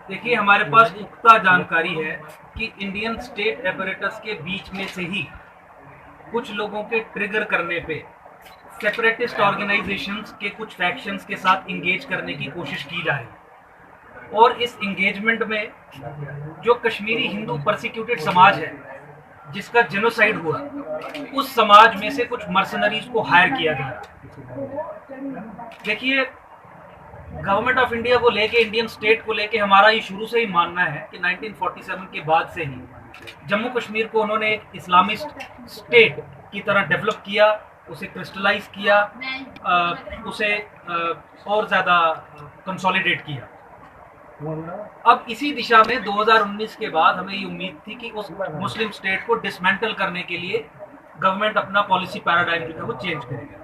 देखिए, हमारे पास पुख्ता जानकारी है कि इंडियन स्टेट एपरेटस के बीच में से ही कुछ लोगों के ट्रिगर करने पे सेपरेटिस्ट ऑर्गेनाइजेशंस के कुछ फैक्शंस के साथ इंगेज करने की कोशिश की जा रही है। और इस इंगेजमेंट में जो कश्मीरी हिंदू परसिक्यूटेड समाज है, जिसका जेनोसाइड हुआ, उस समाज में से कुछ मर्सनरीज को हायर किया गया। देखिए, गवर्नमेंट ऑफ इंडिया को लेके, इंडियन स्टेट को लेके हमारा ये शुरू से ही मानना है कि 1947 के बाद से ही जम्मू कश्मीर को उन्होंने एक इस्लामिस्ट स्टेट की तरह डेवलप किया, उसे क्रिस्टलाइज किया, उसे और ज़्यादा कंसोलिडेट किया। अब इसी दिशा में 2019 के बाद हमें ये उम्मीद थी कि उस मुस्लिम स्टेट को डिसमेंटल करने के लिए गवर्नमेंट अपना पॉलिसी पैराडाइम जो है वो चेंज करेगा।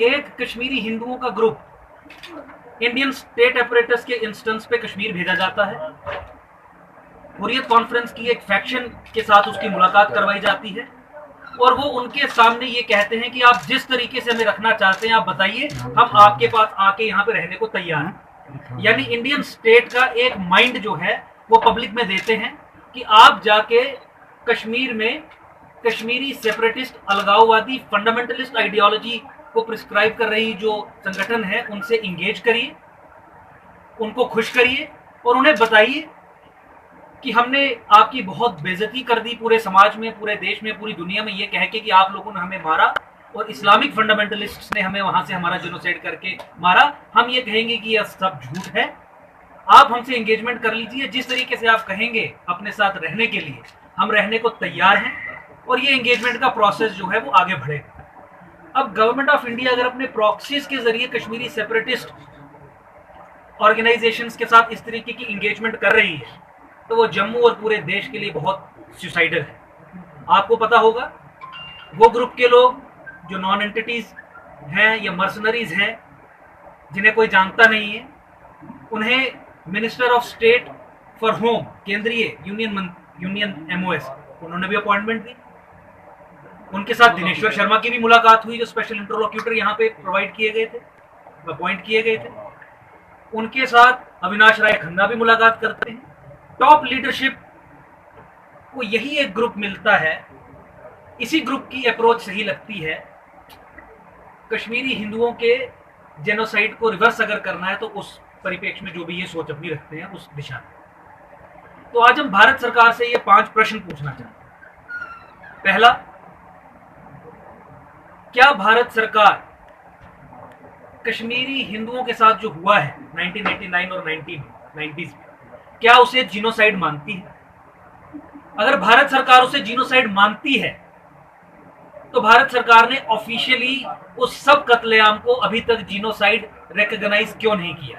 एक कश्मीरी हिंदुओं का ग्रुप इंडियन स्टेट एपरेटस के इंस्टेंस पे कश्मीर भेजा जाता है। हुर्रियत कॉन्फ्रेंस की एक फैक्शन के साथ उसकी मुलाकात करवाई जाती है और वो उनके सामने ये कहते हैं कि आप जिस तरीके से हमें रखना चाहते हैं आप बताइए, हम आपके पास आके यहाँ पे रहने को तैयार हैं। यानी इंडियन स्टेट का एक माइंड जो है वो पब्लिक में देते हैं कि आप जाके कश्मीर में कश्मीरी सेपरेटिस्ट, अलगाववादी, फंडामेंटलिस्ट आइडियोलॉजी को प्रिस्क्राइब कर रही जो संगठन है उनसे इंगेज करिए, उनको खुश करिए और उन्हें बताइए कि हमने आपकी बहुत बेइज्जती कर दी पूरे समाज में, पूरे देश में, पूरी दुनिया में, ये कह के कि आप लोगों ने हमें मारा और इस्लामिक फंडामेंटलिस्ट्स ने हमें वहां से हमारा जेनोसाइड करके मारा। हम ये कहेंगे कि यह सब झूठ है, आप हमसे एंगेजमेंट कर लीजिए, जिस तरीके से आप कहेंगे अपने साथ रहने के लिए हम रहने को तैयार हैं और ये एंगेजमेंट का प्रोसेस जो है वो आगे बढ़ेगा। अब गवर्नमेंट ऑफ इंडिया अगर अपने प्रॉक्सीज के जरिए कश्मीरी सेपरेटिस्ट ऑर्गेनाइजेशंस के साथ इस तरीके की एंगेजमेंट कर रही है तो वो जम्मू और पूरे देश के लिए बहुत सुसाइडल है। आपको पता होगा वो ग्रुप के लोग जो नॉन एंटिटीज हैं या मर्सनरीज हैं जिन्हें कोई जानता नहीं है, उन्हें minister of state for home, केंद्रीय यूनियन एमओएस, उन्होंने भी अपॉइंटमेंट दी। उनके साथ दिनेश्वर शर्मा की भी मुलाकात हुई जो स्पेशल इंटरलोक्यूटर यहाँ पे प्रोवाइड किए गए थे, अपॉइंट किए गए थे। उनके साथ अविनाश राय खन्ना भी मुलाकात करते हैं। टॉप लीडरशिप को यही एक ग्रुप मिलता है, इसी ग्रुप की अप्रोच सही लगती है। कश्मीरी हिंदुओं के जेनोसाइड को रिवर्स अगर करना है तो उस परिप्रेक्ष्य में जो भी ये सोच अपनी रखते हैं उस दिशा में। तो आज हम भारत सरकार से ये 5 प्रश्न पूछना चाहते हैं। पहला, क्या भारत सरकार कश्मीरी हिंदुओं के साथ जो हुआ है 1989 और 1990s में, क्या उसे जीनोसाइड मानती है? अगर भारत सरकार उसे जीनोसाइड मानती है तो भारत सरकार ने ऑफिशियली उस सब कत्लेआम को अभी तक जीनोसाइड रिकॉग्नाइज क्यों नहीं किया है?